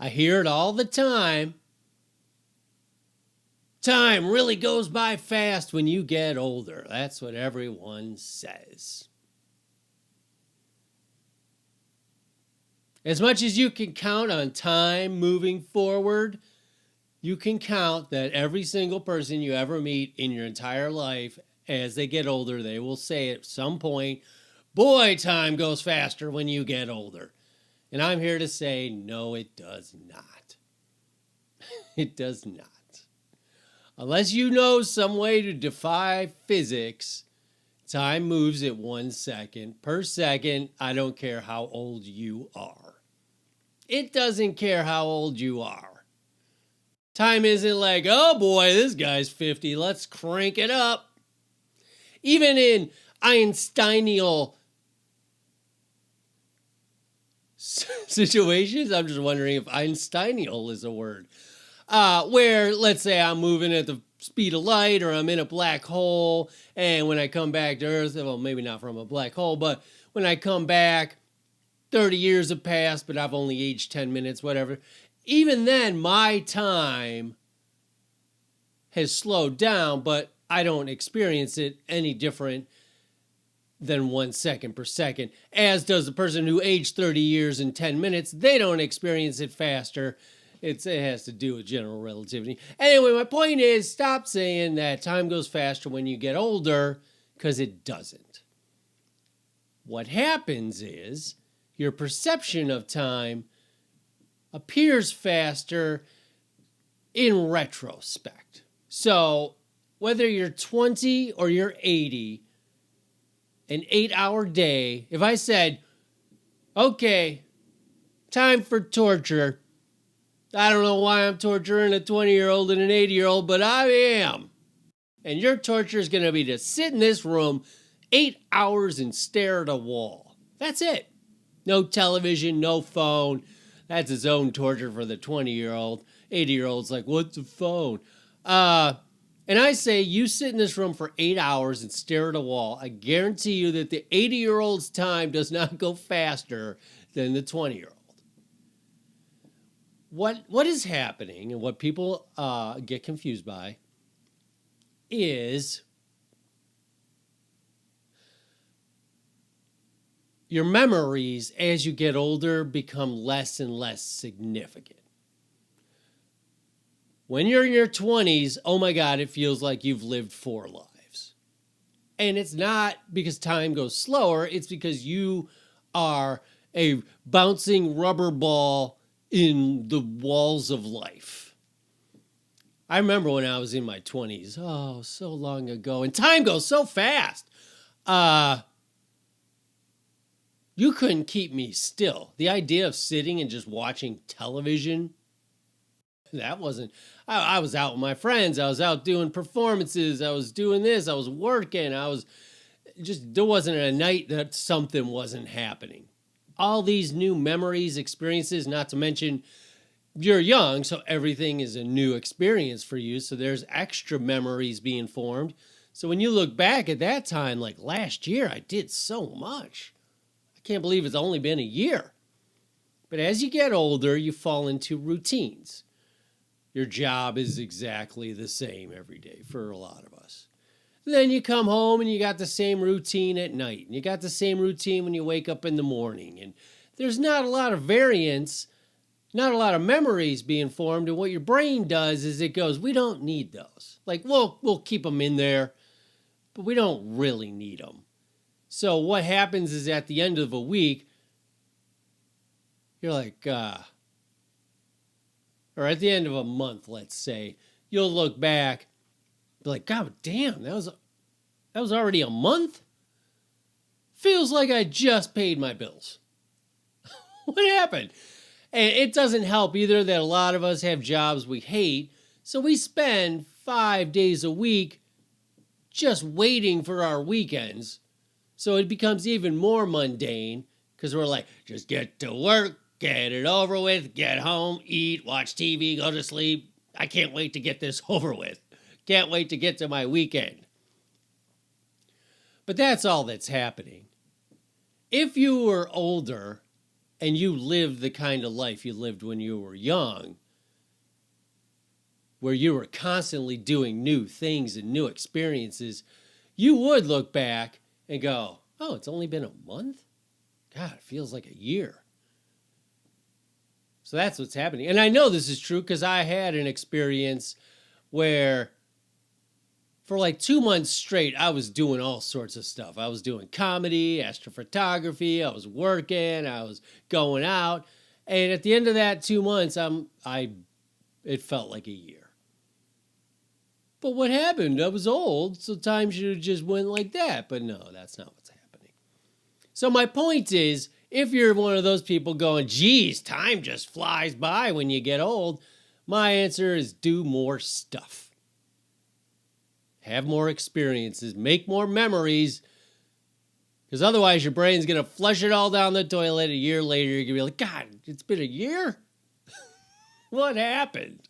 I hear it all the time. Time really goes by fast when you get older. That's what everyone says. As much as you can count on time moving forward, you can count that every single person you ever meet in your entire life, as they get older, they will say at some point, boy, time goes faster when you get older. And I'm here to say, no, it does not. It does not. Unless you know some way to defy physics, time moves at 1 second per second. I don't care how old you are. It doesn't care how old you are. Time isn't like, oh boy, this guy's 50. Let's crank it up. Even in Einsteinial situations, I'm just wondering if Einsteinial is a word. Where, let's say I'm moving at the speed of light, or I'm in a black hole, and when I come back to Earth, well, maybe not from a black hole, but when I come back, 30 years have passed, but I've only aged 10 minutes, whatever. Even then, my time has slowed down, but I don't experience it any different than 1 second per second, as does the person who aged 30 years in 10 minutes. They don't experience it faster. It has to do with general relativity. Anyway, my point is, stop saying that time goes faster when you get older, because it doesn't. What happens is your perception of time appears faster in retrospect. So whether you're 20 or you're 80, an 8-hour day, if I said, okay, time for torture, I don't know why I'm torturing a 20-year-old and an 80-year-old, but I am. And your torture is going to be to sit in this room 8 hours and stare at a wall. That's it. No television, no phone. That's its own torture for the 20-year-old. 80-year-old's like, what's a phone? And I say, you sit in this room for 8 hours and stare at a wall. I guarantee you that the 80-year-old's time does not go faster than the 20-year-old. What is happening, and what people get confused by, is your memories as you get older become less and less significant. When you're in your 20s, oh my God, it feels like you've lived 4 lives. And it's not because time goes slower, it's because you are a bouncing rubber ball in the walls of life. I remember when I was in my 20s, oh, so long ago, and time goes so fast. You couldn't keep me still. The idea of sitting and just watching television, that wasn't, I was out with my friends. I was out doing performances. I was doing this. I was working. There wasn't a night that something wasn't happening. All these new memories, experiences, not to mention you're young, so everything is a new experience for you. So there's extra memories being formed. So when you look back at that time, like last year, I did so much. I can't believe it's only been a year. But as you get older, you fall into routines. Your job is exactly the same every day for a lot of us. Then you come home and you got the same routine at night. And you got the same routine when you wake up in the morning. And there's not a lot of variance, not a lot of memories being formed. And what your brain does is it goes, we don't need those. Like, we'll keep them in there, but we don't really need them. So what happens is at the end of a week, you're like, or at the end of a month, let's say, you'll look back, be like, God damn, that was already a month? Feels like I just paid my bills. What happened? And it doesn't help either that a lot of us have jobs we hate, so we spend 5 days a week just waiting for our weekends. So it becomes even more mundane because we're like, just get to work, get it over with, get home, eat, watch TV, go to sleep. I can't wait to get this over with. Can't wait to get to my weekend. But that's all that's happening. If you were older and you lived the kind of life you lived when you were young, where you were constantly doing new things and new experiences, you would look back and go, oh, it's only been a month? God, it feels like a year. So that's what's happening. And I know this is true because I had an experience where for like 2 months straight, I was doing all sorts of stuff. I was doing comedy, astrophotography, I was working, I was going out. And at the end of that 2 months, it felt like a year. But what happened? I was old, so time should have just went like that. But no, that's not what's happening. So my point is, if you're one of those people going, geez, time just flies by when you get old, my answer is do more stuff. Have more experiences, make more memories, because otherwise your brain's going to flush it all down the toilet. A year later, you're going to be like, God, it's been a year? What happened?